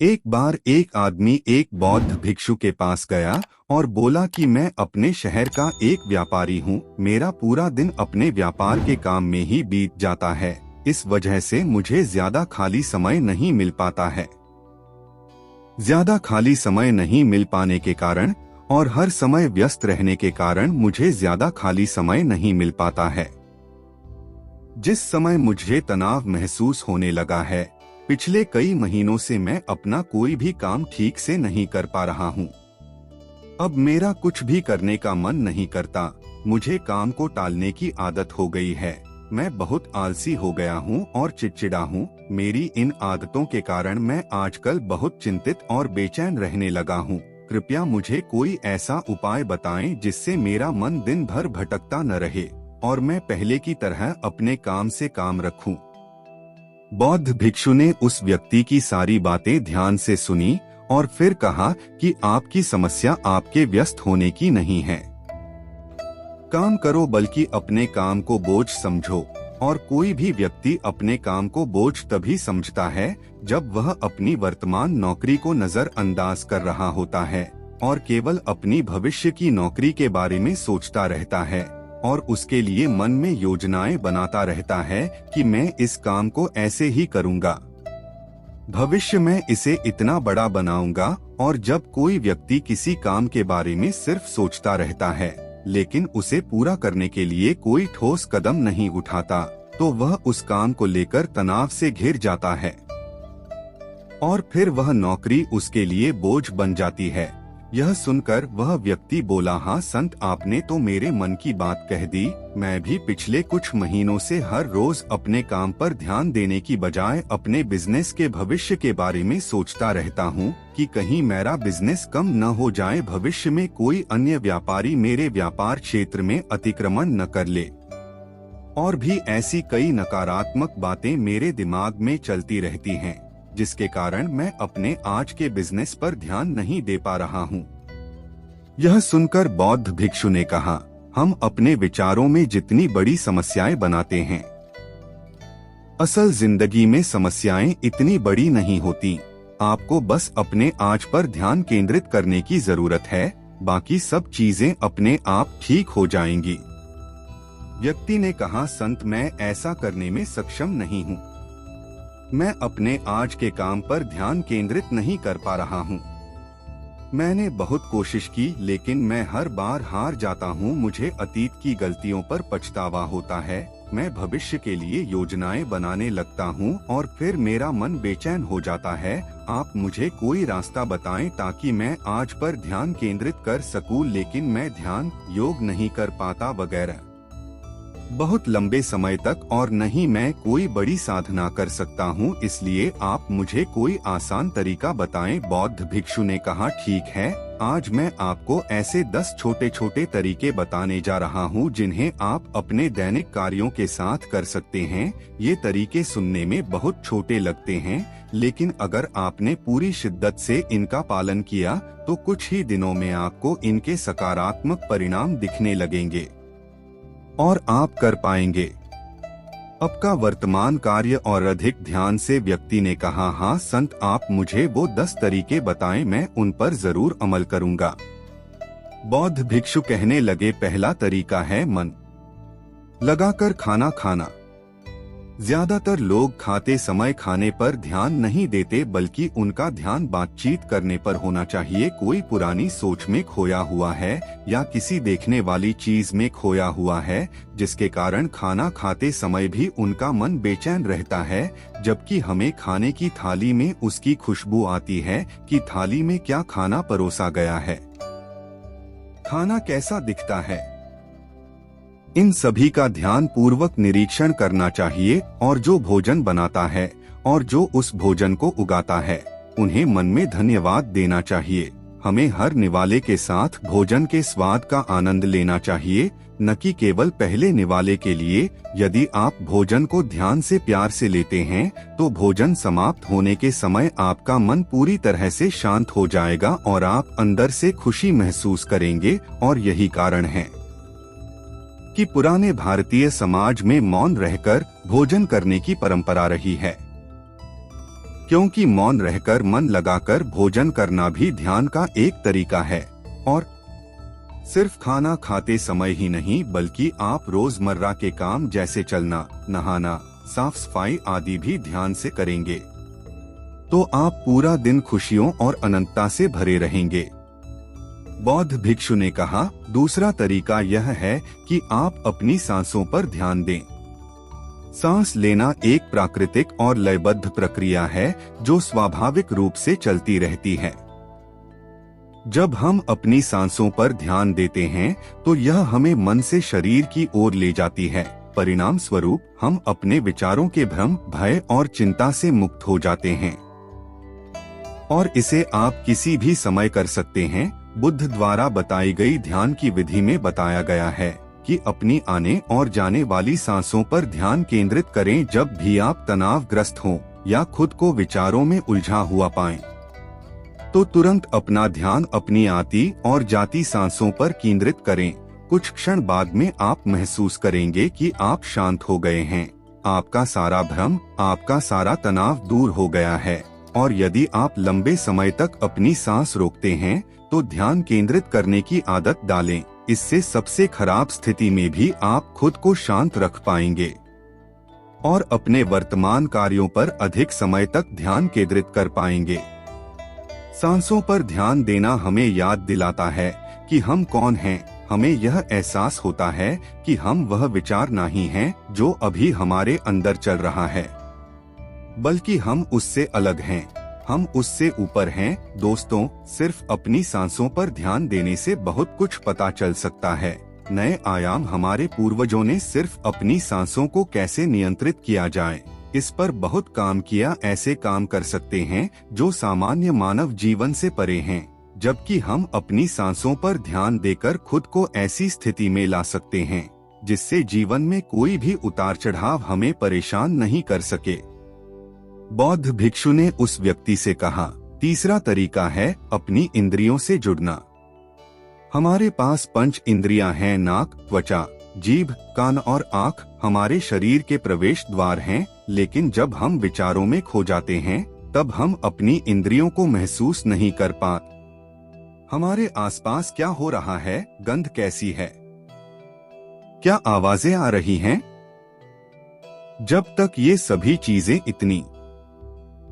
एक बार एक आदमी एक बौद्ध भिक्षु के पास गया और बोला कि मैं अपने शहर का एक व्यापारी हूँ। मेरा पूरा दिन अपने व्यापार के काम में ही बीत जाता है। इस वजह से मुझे ज्यादा खाली समय नहीं मिल पाता है। ज्यादा खाली समय नहीं मिल पाने के कारण और हर समय व्यस्त रहने के कारण मुझे ज्यादा खाली समय नहीं मिल पाता है। जिस समय मुझे तनाव महसूस होने लगा है, पिछले कई महीनों से मैं अपना कोई भी काम ठीक से नहीं कर पा रहा हूँ। अब मेरा कुछ भी करने का मन नहीं करता। मुझे काम को टालने की आदत हो गई है। मैं बहुत आलसी हो गया हूँ और चिड़चिड़ा हूँ। मेरी इन आदतों के कारण मैं आजकल बहुत चिंतित और बेचैन रहने लगा हूँ। कृपया मुझे कोई ऐसा उपाय बताएं जिससे मेरा मन दिन भर भटकता न रहे और मैं पहले की तरह अपने काम से काम रखूं। बौद्ध भिक्षु ने उस व्यक्ति की सारी बातें ध्यान से सुनी और फिर कहा कि आपकी समस्या आपके व्यस्त होने की नहीं है। काम करो बल्कि अपने काम को बोझ समझो। और कोई भी व्यक्ति अपने काम को बोझ तभी समझता है जब वह अपनी वर्तमान नौकरी को नजरअंदाज कर रहा होता है और केवल अपनी भविष्य की नौकरी के बारे में सोचता रहता है और उसके लिए मन में योजनाएं बनाता रहता है कि मैं इस काम को ऐसे ही करूंगा, भविष्य में इसे इतना बड़ा बनाऊंगा। और जब कोई व्यक्ति किसी काम के बारे में सिर्फ सोचता रहता है लेकिन उसे पूरा करने के लिए कोई ठोस कदम नहीं उठाता, तो वह उस काम को लेकर तनाव से घिर जाता है और फिर वह नौकरी उसके लिए बोझ बन जाती है। यह सुनकर वह व्यक्ति बोला, हाँ संत, आपने तो मेरे मन की बात कह दी। मैं भी पिछले कुछ महीनों से हर रोज अपने काम पर ध्यान देने की बजाय अपने बिजनेस के भविष्य के बारे में सोचता रहता हूँ कि कहीं मेरा बिजनेस कम न हो जाए, भविष्य में कोई अन्य व्यापारी मेरे व्यापार क्षेत्र में अतिक्रमण न कर ले। और भी ऐसी कई नकारात्मक बातें मेरे दिमाग में चलती रहती हैं, जिसके कारण मैं अपने आज के बिजनेस पर ध्यान नहीं दे पा रहा हूँ। यह सुनकर बौद्ध भिक्षु ने कहा, हम अपने विचारों में जितनी बड़ी समस्याएं बनाते हैं, असल जिंदगी में समस्याएं इतनी बड़ी नहीं होती। आपको बस अपने आज पर ध्यान केंद्रित करने की जरूरत है, बाकी सब चीजें अपने आप ठीक हो जाएंगी। व्यक्ति ने कहा, संत, मैं ऐसा करने में सक्षम नहीं हूँ। मैं अपने आज के काम पर ध्यान केंद्रित नहीं कर पा रहा हूँ। मैंने बहुत कोशिश की लेकिन मैं हर बार हार जाता हूँ। मुझे अतीत की गलतियों पर पछतावा होता है। मैं भविष्य के लिए योजनाएं बनाने लगता हूँ और फिर मेरा मन बेचैन हो जाता है। आप मुझे कोई रास्ता बताएं ताकि मैं आज पर ध्यान केंद्रित कर सकूं, लेकिन मैं ध्यान योग नहीं कर पाता वगैरह। बहुत लंबे समय तक और नहीं मैं कोई बड़ी साधना कर सकता हूँ, इसलिए आप मुझे कोई आसान तरीका बताएं। बौद्ध भिक्षु ने कहा, ठीक है, आज मैं आपको ऐसे 10 छोटे छोटे तरीके बताने जा रहा हूँ जिन्हें आप अपने दैनिक कार्यों के साथ कर सकते हैं। ये तरीके सुनने में बहुत छोटे लगते हैं, लेकिन अगर आपने पूरी शिद्दत से इनका पालन किया तो कुछ ही दिनों में आपको इनके सकारात्मक परिणाम दिखने लगेंगे और आप कर पाएंगे आपका वर्तमान कार्य और अधिक ध्यान से। व्यक्ति ने कहा, हाँ संत, आप मुझे वो 10 तरीके बताएं, मैं उन पर जरूर अमल करूंगा। बौद्ध भिक्षु कहने लगे, पहला तरीका है मन लगाकर खाना खाना। ज्यादातर लोग खाते समय खाने पर ध्यान नहीं देते, बल्कि उनका ध्यान बातचीत करने पर होना चाहिए। कोई पुरानी सोच में खोया हुआ है या किसी देखने वाली चीज में खोया हुआ है, जिसके कारण खाना खाते समय भी उनका मन बेचैन रहता है, जबकि हमें खाने की थाली में उसकी खुशबू आती है कि थाली में क्या खाना परोसा गया है, खाना कैसा दिखता है। इन सभी का ध्यान पूर्वक निरीक्षण करना चाहिए और जो भोजन बनाता है और जो उस भोजन को उगाता है, उन्हें मन में धन्यवाद देना चाहिए। हमें हर निवाले के साथ भोजन के स्वाद का आनंद लेना चाहिए, न कि केवल पहले निवाले के लिए। यदि आप भोजन को ध्यान से प्यार से लेते हैं तो भोजन समाप्त होने के समय आपका मन पूरी तरह से शांत हो जाएगा और आप अंदर से खुशी महसूस करेंगे। और यही कारण है कि पुराने भारतीय समाज में मौन रहकर भोजन करने की परंपरा रही है। क्योंकि मौन रहकर मन लगाकर भोजन करना भी ध्यान का एक तरीका है। और सिर्फ खाना खाते समय ही नहीं बल्कि आप रोजमर्रा के काम जैसे चलना, नहाना, साफ सफाई आदि भी ध्यान से करेंगे तो आप पूरा दिन खुशियों और अनंतता से भरे रहेंगे। बौद्ध भिक्षु ने कहा, दूसरा तरीका यह है कि आप अपनी सांसों पर ध्यान दें। सांस लेना एक प्राकृतिक और लयबद्ध प्रक्रिया है जो स्वाभाविक रूप से चलती रहती है। जब हम अपनी सांसों पर ध्यान देते हैं तो यह हमें मन से शरीर की ओर ले जाती है। परिणाम स्वरूप हम अपने विचारों के भ्रम, भय और चिंता से मुक्त हो जाते हैं। और इसे आप किसी भी समय कर सकते हैं। बुद्ध द्वारा बताई गई ध्यान की विधि में बताया गया है कि अपनी आने और जाने वाली सांसों पर ध्यान केंद्रित करें जब भी आप तनावग्रस्त हों या खुद को विचारों में उलझा हुआ पाएं, तो तुरंत अपना ध्यान अपनी आती और जाती सांसों पर केंद्रित करें। कुछ क्षण बाद में आप महसूस करेंगे कि आप शांत हो गए हैं, आपका सारा भ्रम, आपका सारा तनाव दूर हो गया है। और यदि आप लंबे समय तक अपनी सांस रोकते हैं तो ध्यान केंद्रित करने की आदत डालें। इससे सबसे खराब स्थिति में भी आप खुद को शांत रख पाएंगे और अपने वर्तमान कार्यों पर अधिक समय तक ध्यान केंद्रित कर पाएंगे। सांसों पर ध्यान देना हमें याद दिलाता है कि हम कौन हैं। हमें यह एहसास होता है कि हम वह विचार नहीं हैं जो अभी हमारे अंदर चल रहा है, बल्कि हम उससे अलग हैं, हम उससे ऊपर हैं। दोस्तों, सिर्फ अपनी सांसों पर ध्यान देने से बहुत कुछ पता चल सकता है। नए आयाम हमारे पूर्वजों ने सिर्फ अपनी सांसों को कैसे नियंत्रित किया जाए इस पर बहुत काम किया। ऐसे काम कर सकते हैं जो सामान्य मानव जीवन से परे हैं, जबकि हम अपनी सांसों पर ध्यान देकर खुद को ऐसी स्थिति में ला सकते हैं जिससे जीवन में कोई भी उतार चढ़ाव हमें परेशान नहीं कर सके। बौद्ध भिक्षु ने उस व्यक्ति से कहा, तीसरा तरीका है अपनी इंद्रियों से जुड़ना। हमारे पास 5 इंद्रियां हैं, नाक, त्वचा, जीभ, कान और आँख हमारे शरीर के प्रवेश द्वार हैं। लेकिन जब हम विचारों में खो जाते हैं तब हम अपनी इंद्रियों को महसूस नहीं कर पाते। हमारे आसपास क्या हो रहा है, गंध कैसी है, क्या आवाजें आ रही हैं। जब तक ये सभी चीजें इतनी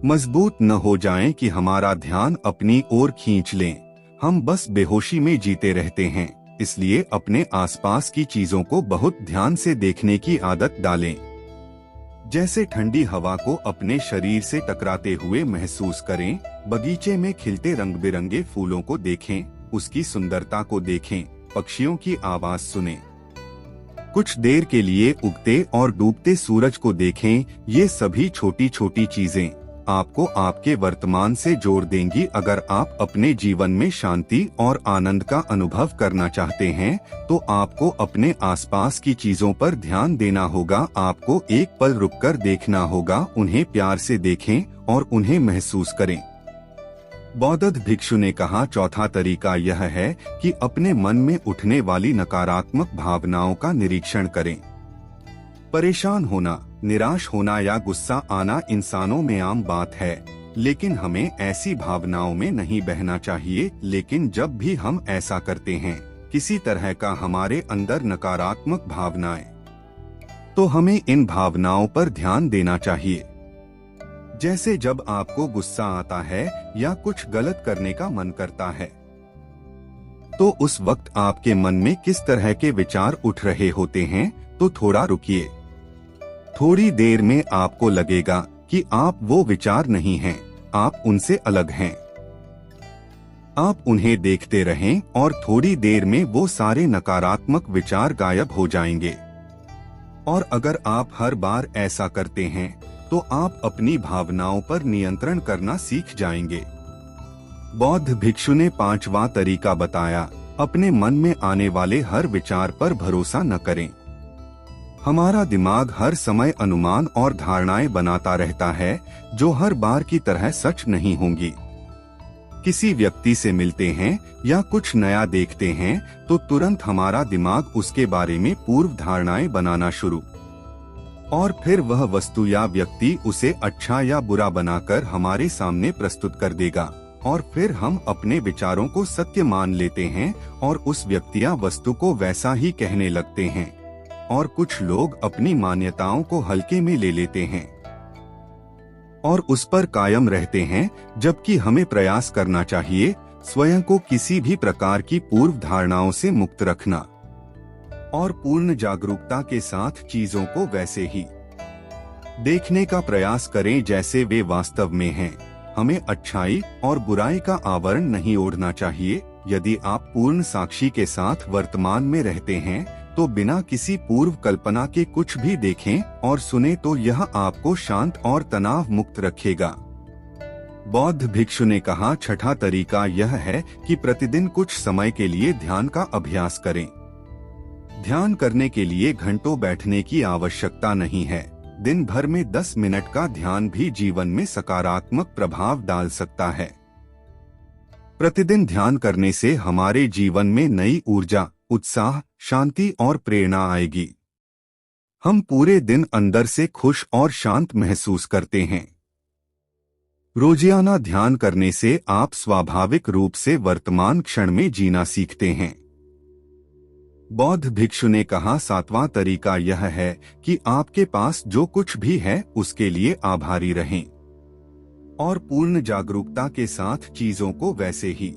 मजबूत न हो जाएं कि हमारा ध्यान अपनी ओर खींच लें, हम बस बेहोशी में जीते रहते हैं। इसलिए अपने आसपास की चीजों को बहुत ध्यान से देखने की आदत डालें। जैसे ठंडी हवा को अपने शरीर से टकराते हुए महसूस करें, बगीचे में खिलते रंग बिरंगे फूलों को देखें, उसकी सुंदरता को देखें, पक्षियों की आवाज सुनें। कुछ देर के लिए उगते और डूबते सूरज को देखें। ये सभी छोटी छोटी चीजें आपको आपके वर्तमान से जोड़ देंगी। अगर आप अपने जीवन में शांति और आनंद का अनुभव करना चाहते हैं तो आपको अपने आसपास की चीजों पर ध्यान देना होगा। आपको एक पल रुककर देखना होगा, उन्हें प्यार से देखें और उन्हें महसूस करें। बौद्ध भिक्षु ने कहा, चौथा तरीका यह है कि अपने मन में उठने वाली नकारात्मक भावनाओं का निरीक्षण करें। परेशान होना, निराश होना या गुस्सा आना इंसानों में आम बात है, लेकिन हमें ऐसी भावनाओं में नहीं बहना चाहिए। लेकिन जब भी हम ऐसा करते हैं, किसी तरह का हमारे अंदर नकारात्मक भावनाएं, तो हमें इन भावनाओं पर ध्यान देना चाहिए। जैसे जब आपको गुस्सा आता है या कुछ गलत करने का मन करता है, तो उस वक्त आपके मन में किस तरह के विचार उठ रहे होते हैं, तो थोड़ा रुकिए। थोड़ी देर में आपको लगेगा कि आप वो विचार नहीं हैं, आप उनसे अलग हैं। आप उन्हें देखते रहें और थोड़ी देर में वो सारे नकारात्मक विचार गायब हो जाएंगे। और अगर आप हर बार ऐसा करते हैं तो आप अपनी भावनाओं पर नियंत्रण करना सीख जाएंगे। बौद्ध भिक्षु ने 5वां तरीका बताया, अपने मन में आने वाले हर विचार पर भरोसा न करें। हमारा दिमाग हर समय अनुमान और धारणाएं बनाता रहता है जो हर बार की तरह सच नहीं होंगी। किसी व्यक्ति से मिलते हैं या कुछ नया देखते हैं तो तुरंत हमारा दिमाग उसके बारे में पूर्व धारणाएं बनाना शुरू और फिर वह वस्तु या व्यक्ति उसे अच्छा या बुरा बनाकर हमारे सामने प्रस्तुत कर देगा और फिर हम अपने विचारों को सत्य मान लेते हैं और उस व्यक्ति या वस्तु को वैसा ही कहने लगते हैं। और कुछ लोग अपनी मान्यताओं को हल्के में ले लेते हैं और उस पर कायम रहते हैं, जबकि हमें प्रयास करना चाहिए स्वयं को किसी भी प्रकार की पूर्व धारणाओं से मुक्त रखना और पूर्ण जागरूकता के साथ चीजों को वैसे ही देखने का प्रयास करें जैसे वे वास्तव में हैं। हमें अच्छाई और बुराई का आवरण नहीं ओढ़ना चाहिए। यदि आप पूर्ण साक्षी के साथ वर्तमान में रहते हैं तो बिना किसी पूर्व कल्पना के कुछ भी देखें और सुने तो यह आपको शांत और तनाव मुक्त रखेगा। बौद्ध भिक्षु ने कहा, छठा तरीका यह है कि प्रतिदिन कुछ समय के लिए ध्यान का अभ्यास करें। ध्यान करने के लिए घंटों बैठने की आवश्यकता नहीं है। दिन भर में 10 मिनट का ध्यान भी जीवन में सकारात्मक प्रभाव डाल सकता है। प्रतिदिन ध्यान करने से हमारे जीवन में नई ऊर्जा, उत्साह, शांति और प्रेरणा आएगी। हम पूरे दिन अंदर से खुश और शांत महसूस करते हैं। रोजाना ध्यान करने से आप स्वाभाविक रूप से वर्तमान क्षण में जीना सीखते हैं। बौद्ध भिक्षु ने कहा, सातवां तरीका यह है कि आपके पास जो कुछ भी है उसके लिए आभारी रहें और पूर्ण जागरूकता के साथ चीजों को वैसे ही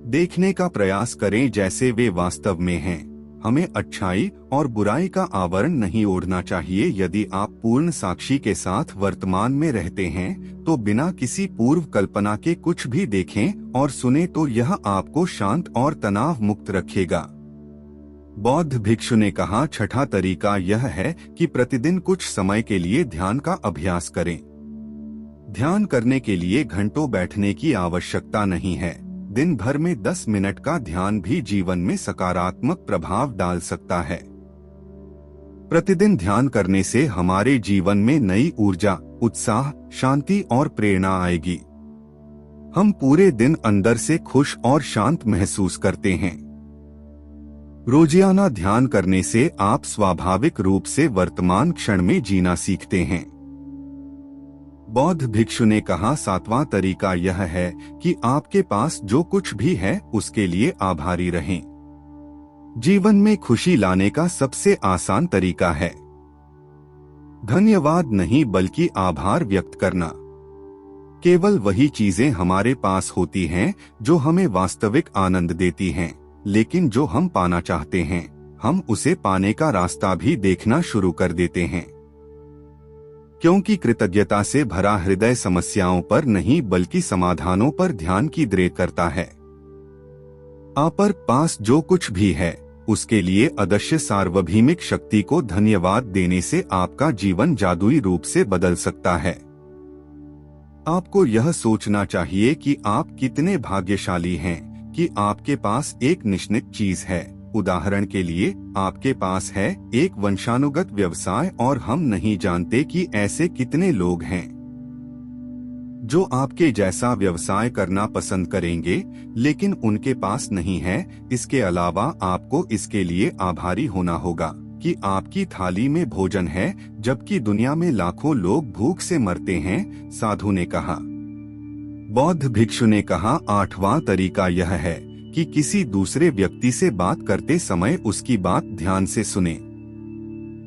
देखने का प्रयास करें जैसे वे वास्तव में हैं। हमें अच्छाई और बुराई का आवरण नहीं ओढ़ना चाहिए। यदि आप पूर्ण साक्षी के साथ वर्तमान में रहते हैं तो बिना किसी पूर्व कल्पना के कुछ भी देखें और सुने तो यह आपको शांत और तनाव मुक्त रखेगा। बौद्ध भिक्षु ने कहा, छठा तरीका यह है कि प्रतिदिन कुछ समय के लिए ध्यान का अभ्यास करें। ध्यान करने के लिए घंटों बैठने की आवश्यकता नहीं है। दिन भर में 10 मिनट का ध्यान भी जीवन में सकारात्मक प्रभाव डाल सकता है। प्रतिदिन ध्यान करने से हमारे जीवन में नई ऊर्जा, उत्साह, शांति और प्रेरणा आएगी। हम पूरे दिन अंदर से खुश और शांत महसूस करते हैं। रोजाना ध्यान करने से आप स्वाभाविक रूप से वर्तमान क्षण में जीना सीखते हैं। बौद्ध भिक्षु ने कहा, सातवां तरीका यह है कि आपके पास जो कुछ भी है उसके लिए आभारी रहें। जीवन में खुशी लाने का सबसे आसान तरीका है धन्यवाद नहीं बल्कि आभार व्यक्त करना। केवल वही चीजें हमारे पास होती हैं जो हमें वास्तविक आनंद देती हैं, लेकिन जो हम पाना चाहते हैं हम उसे पाने का रास्ता भी देखना शुरू कर देते हैं, क्योंकि कृतज्ञता से भरा हृदय समस्याओं पर नहीं बल्कि समाधानों पर ध्यान केंद्रित करता है। आप पर पास जो कुछ भी है उसके लिए अदृश्य सार्वभौमिक शक्ति को धन्यवाद देने से आपका जीवन जादुई रूप से बदल सकता है। आपको यह सोचना चाहिए कि आप कितने भाग्यशाली हैं कि आपके पास एक निश्चित चीज है। उदाहरण के लिए आपके पास है एक वंशानुगत व्यवसाय और हम नहीं जानते कि ऐसे कितने लोग हैं जो आपके जैसा व्यवसाय करना पसंद करेंगे लेकिन उनके पास नहीं है। इसके अलावा आपको इसके लिए आभारी होना होगा कि आपकी थाली में भोजन है जबकि दुनिया में लाखों लोग भूख से मरते हैं, साधु ने कहा। बौद्ध भिक्षु ने कहा, आठवां तरीका यह है कि किसी दूसरे व्यक्ति से बात करते समय उसकी बात ध्यान से सुने,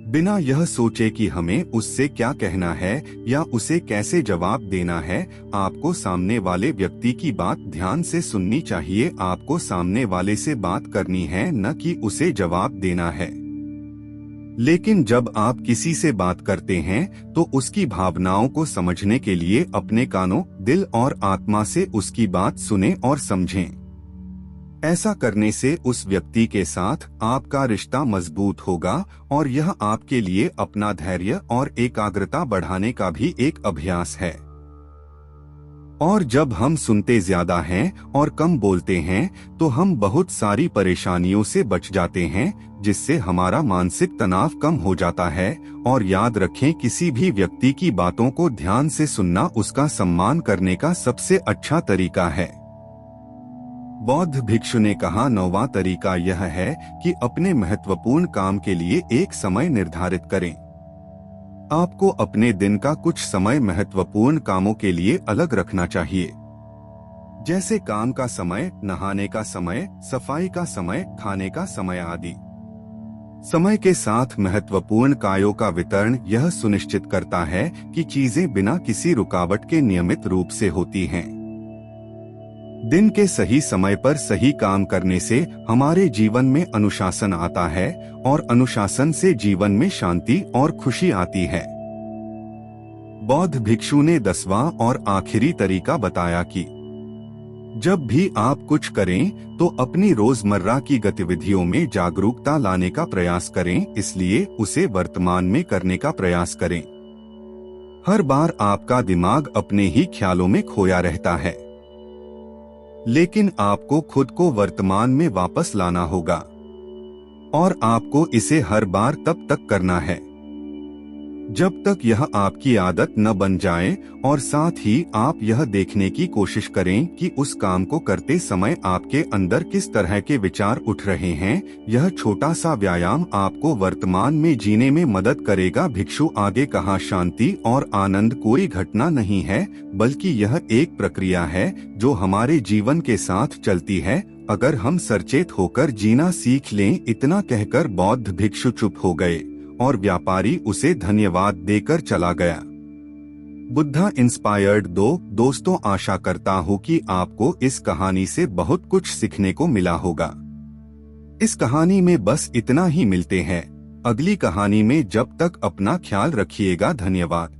बिना यह सोचे कि हमें उससे क्या कहना है या उसे कैसे जवाब देना है। आपको सामने वाले व्यक्ति की बात ध्यान से सुननी चाहिए। आपको सामने वाले से बात करनी है, न कि उसे जवाब देना है। लेकिन जब आप किसी से बात करते हैं तो उसकी भावनाओं को समझने के लिए अपने कानों, दिल और आत्मा से उसकी बात सुनें और समझें। ऐसा करने से उस व्यक्ति के साथ आपका रिश्ता मजबूत होगा और यह आपके लिए अपना धैर्य और एकाग्रता बढ़ाने का भी एक अभ्यास है। और जब हम सुनते ज्यादा हैं और कम बोलते हैं तो हम बहुत सारी परेशानियों से बच जाते हैं, जिससे हमारा मानसिक तनाव कम हो जाता है। और याद रखें, किसी भी व्यक्ति की बातों को ध्यान से सुनना उसका सम्मान करने का सबसे अच्छा तरीका है। बौद्ध भिक्षु ने कहा, नौवां तरीका यह है कि अपने महत्वपूर्ण काम के लिए एक समय निर्धारित करें। आपको अपने दिन का कुछ समय महत्वपूर्ण कामों के लिए अलग रखना चाहिए, जैसे काम का समय, नहाने का समय, सफाई का समय, खाने का समय आदि। समय के साथ महत्वपूर्ण कार्यों का वितरण यह सुनिश्चित करता है कि चीजें बिना किसी रुकावट के नियमित रूप से होती हैं। दिन के सही समय पर सही काम करने से हमारे जीवन में अनुशासन आता है और अनुशासन से जीवन में शांति और खुशी आती है। बौद्ध भिक्षु ने 10वां और आखिरी तरीका बताया कि जब भी आप कुछ करें तो अपनी रोजमर्रा की गतिविधियों में जागरूकता लाने का प्रयास करें, इसलिए उसे वर्तमान में करने का प्रयास करें। हर बार आपका दिमाग अपने ही ख्यालों में खोया रहता है, लेकिन आपको खुद को वर्तमान में वापस लाना होगा और आपको इसे हर बार तब तक करना है जब तक यह आपकी आदत न बन जाए, और साथ ही आप यह देखने की कोशिश करें कि उस काम को करते समय आपके अंदर किस तरह के विचार उठ रहे हैं। यह छोटा सा व्यायाम आपको वर्तमान में जीने में मदद करेगा। भिक्षु आगे कहा, शांति और आनंद कोई घटना नहीं है, बल्कि यह एक प्रक्रिया है जो हमारे जीवन के साथ चलती है, अगर हम सचेत होकर जीना सीख लें। इतना कहकर बौद्ध भिक्षु चुप हो गए और व्यापारी उसे धन्यवाद देकर चला गया। बुद्धा इंस्पायर्ड 2 दोस्तों, आशा करता हूँ कि आपको इस कहानी से बहुत कुछ सीखने को मिला होगा। इस कहानी में बस इतना ही। मिलते हैं अगली कहानी में, जब तक अपना ख्याल रखिएगा। धन्यवाद।